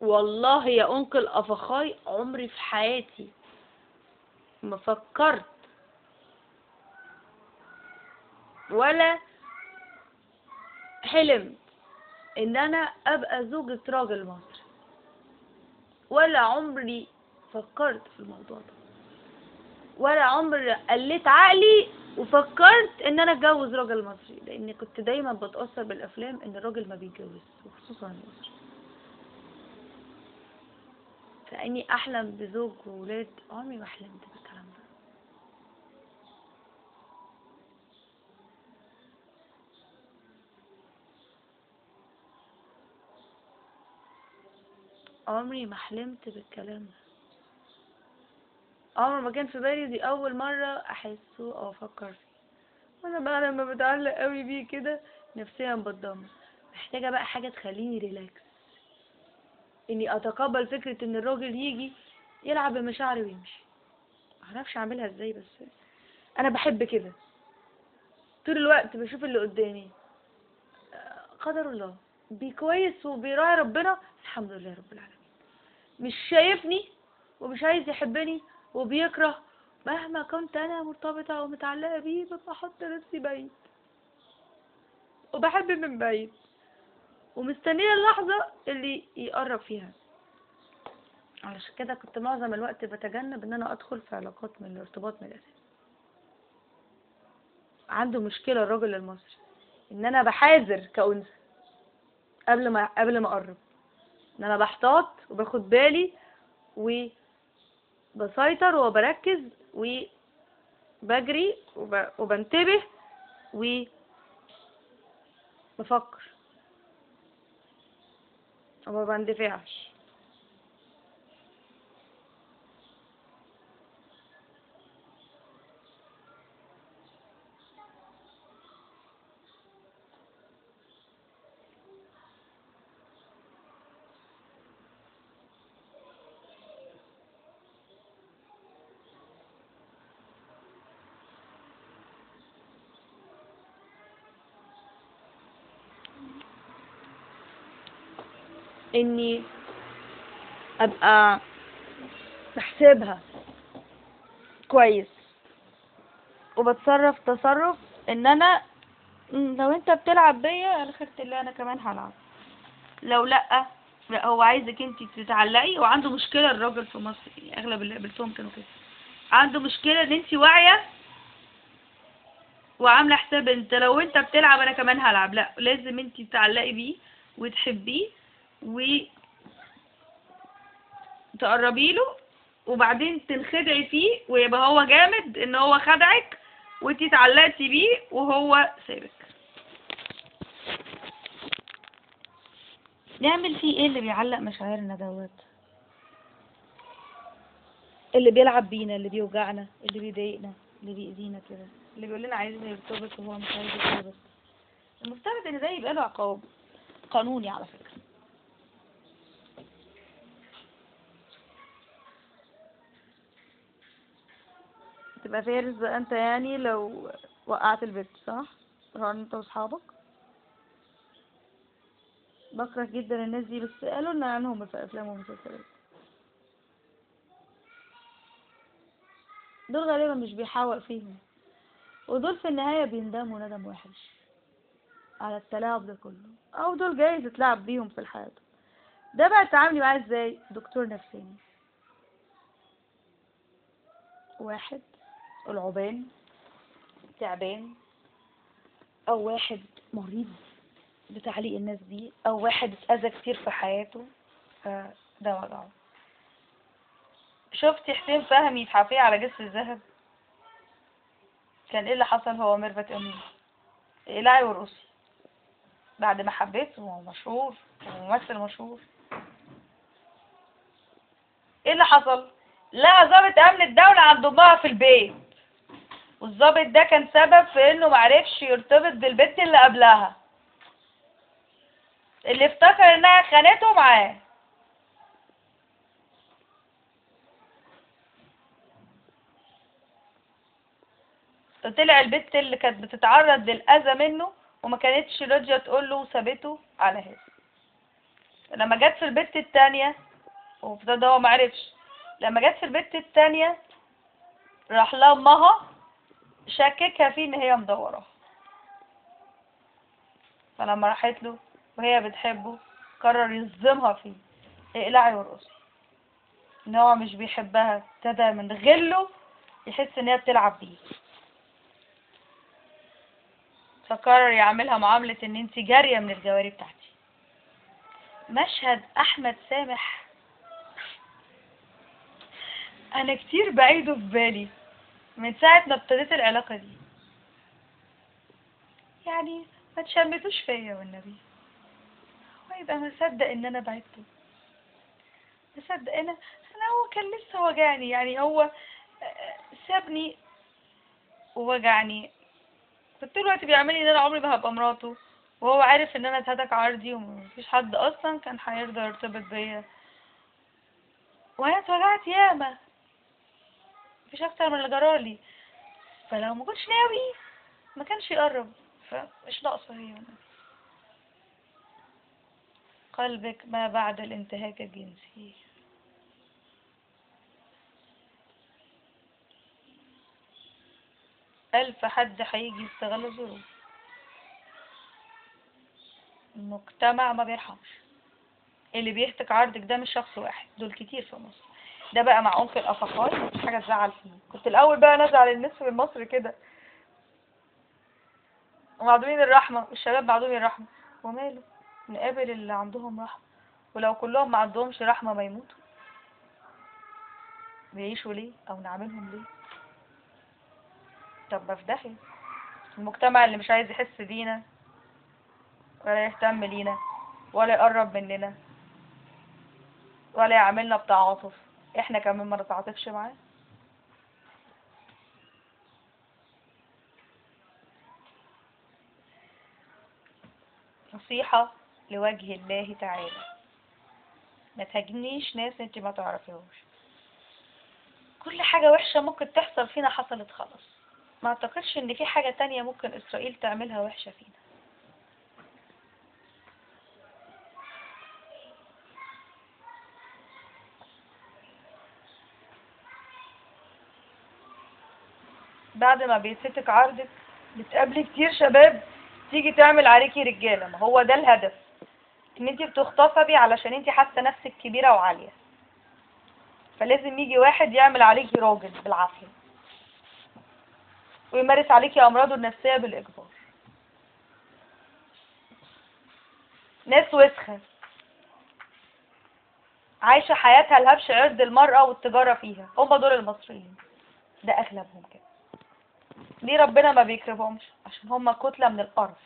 والله يا انكل افخاي عمري في حياتي ما فكرت ولا حلمت ان انا ابقى زوجة راجل مصري، ولا عمري فكرت في الموضوع ده، ولا عمري قلت عقلي وفكرت ان انا اتجوز راجل مصري، لان كنت دايما بتأثر بالافلام ان الراجل ما بيتجوز، وخصوصا المصري. فاني احلم بزوج وولاد، عمري ما حلمت بالكلام ده. عمري ما حلمت بالكلام ده، عمر ما كان في بالي. دي اول مرة احسه او افكر فيه. وانا بقى لما بتعلق قوي بيه كده نفسيا بتدمر. محتاجة بقى حاجة تخليني ريلاكس، اني اتقبل فكرة ان الراجل يجي يلعب بمشاعري ويمشي. معرفش اعملها ازاي، بس انا بحب كده. طول الوقت بشوف اللي قدامي قدر الله كويس وبيراعي ربنا، الحمد لله رب العالمين. مش شايفني ومش عايز يحبني وبيكره، مهما كنت انا مرتبطة ومتعلقة بيه ببقى حاطة نفسي بعيد وبحب من بعيد ومستنية اللحظة اللي يقرب فيها. علشان كده كنت معظم الوقت بتجنب ان انا ادخل في علاقات من الارتباط من الاساس. عنده مشكلة الراجل المصري ان انا بحاذر كأنثى قبل ما اقرب، ان انا بحتاط وباخد بالي وبسيطر وبركز وبجري وبنتبه وبفكر وما بندفعش. اني ابقى بحسبها كويس وبتصرف تصرف ان انا لو انت بتلعب بيا على خيرة الله انا كمان هلعب. لو لا، لا هو عايزك انت تتعلقي. وعنده مشكلة الراجل في مصر، يعني اغلب اللي قابلتهم كانوا كده. عنده مشكلة ان انت واعية وعاملة حساب انت لو انت بتلعب انا كمان هلعب. لا، لازم انت تتعلقي بيه وتحبيه وتقربي له، وبعدين تنخدعي فيه ويبقى هو جامد ان هو خدعك وانتي اتعلقتي بيه وهو سابك. نعمل فيه ايه اللي بيعلق مشاعرنا دوت؟ اللي بيلعب بينا، اللي بيوجعنا، اللي بيضايقنا، اللي بيأذينا كده، اللي بيقول لنا عايزين يرتبط وهو مش عايز يرتبط. المفترض ان ده يبقى له عقاب قانوني على فكرة. تبقى فارس بقى انت، يعني لو وقعت البيت صح؟ طبعا انت واصحابك. بكره جدا الناس دي، بس قالوا لنا عنهم في افلام ومسلسلات. دول غالبا مش بيحاول فيهم، ودول في النهاية بيندموا ندم وحش على التلاعب ده كله، او دول جايز تتلعب بيهم في الحياة. ده بقى تعاملي معاه ازاي؟ دكتور نفساني، واحد العبان تعبان، او واحد مريض بتعليق الناس دي، او واحد اتأذى كتير في حياته فده وضعه. شفتي حسين فهمي في حفية على جسر الذهب؟ كان ايه اللي حصل؟ هو ميرفت امين اقلعي ورقصي بعد ما حبيته، وهو مشهور وممثل مشهور. ايه اللي حصل؟ لقى ضابط امن الدولة عند امها في البيت، والضابط ده كان سبب في انه معرفش يرتبط بالبنت اللي قبلها، اللي افتكر انها خانته معاه. طلع البنت اللي كانت بتتعرض للأذى منه وما كانتش راضية تقوله وسابته على هذا. لما جت في البت التانية، وابتدى هو معرفش، لما جت في البت التانية راح لأمها شككها فيه ان هي مدورة. فلما راحت له وهي بتحبه قرر يصدمها فيه، اقلعي وارقصي. ان هو مش بيحبها، ابتدى من غله يحس ان هي بتلعب بيه، فقرر يعملها معاملة ان انت جارية من الجواري بتاعتي. مشهد احمد سامح انا كتير بعيده في بالي من ساعة ما ابتديت العلاقة دي. يعني ما تشمتوش فيا والنبي، هو يبقى مصدق ان انا بعدته، مصدق انا هو كان لسه وجعني، يعني هو سابني ووجعني. كنت طول الوقت بيعمل لي ان انا عمري ما هبقى مراته، وهو عارف ان انا اتهتك عرضي ومفيش حد اصلا كان هيرضى يرتبط بيا، وانا اتوجعت ياما، مفيش اكتر من اللي جرالي. فلو ما كنتش ناوي ما كانش يقرب، فمش ناقصه هي. قلبك ما بعد الانتهاك الجنسي. ألف حد هيجي يستغل الظروف. المجتمع ما بيرحمش. اللي بيهتك عرضك ده مش شخص واحد، دول كتير في مصر. ده بقى مع عنف الأفاقات مفيش حاجة تزعل فيه. كنت الأول بقى نزعل النصف المصري كده ومعدومين الرحمة، والشباب معدومين الرحمة، وماله، نقابل اللي عندهم رحمة. ولو كلهم ما عندهمش رحمة ما يموتوا. بيعيشوا ليه أو نعملهم ليه؟ طب بفدحي المجتمع اللي مش عايز يحس بينا ولا يهتم لينا ولا يقرب مننا ولا يعاملنا بتعاطف، احنا كمان ما نتعاطفش معاه. نصيحة لوجه الله تعالى، ما تهاجمنيش ناس انت ما تعرفيهوش. كل حاجة وحشة ممكن تحصل فينا حصلت خلاص، ما اعتقدش ان في حاجة تانية ممكن اسرائيل تعملها وحشة فينا. بعد ما بيتفتك عرضك بتقابلي كتير شباب تيجي تعمل عليكي رجالة. ما هو ده الهدف، ان انت بتغتصبي علشان انت حاسة نفسك كبيرة وعالية، فلازم يجي واحد يعمل عليكي راجل بالعافية ويمارس عليكي امراضه النفسية بالاجبار. ناس وسخة عايشة حياتها الهبش عرض المرأة والتجارة فيها، هم دول المصريين، ده اغلبهم كده. ليه ربنا ما بيكرمهمش؟ عشان هم كتلة من القرف.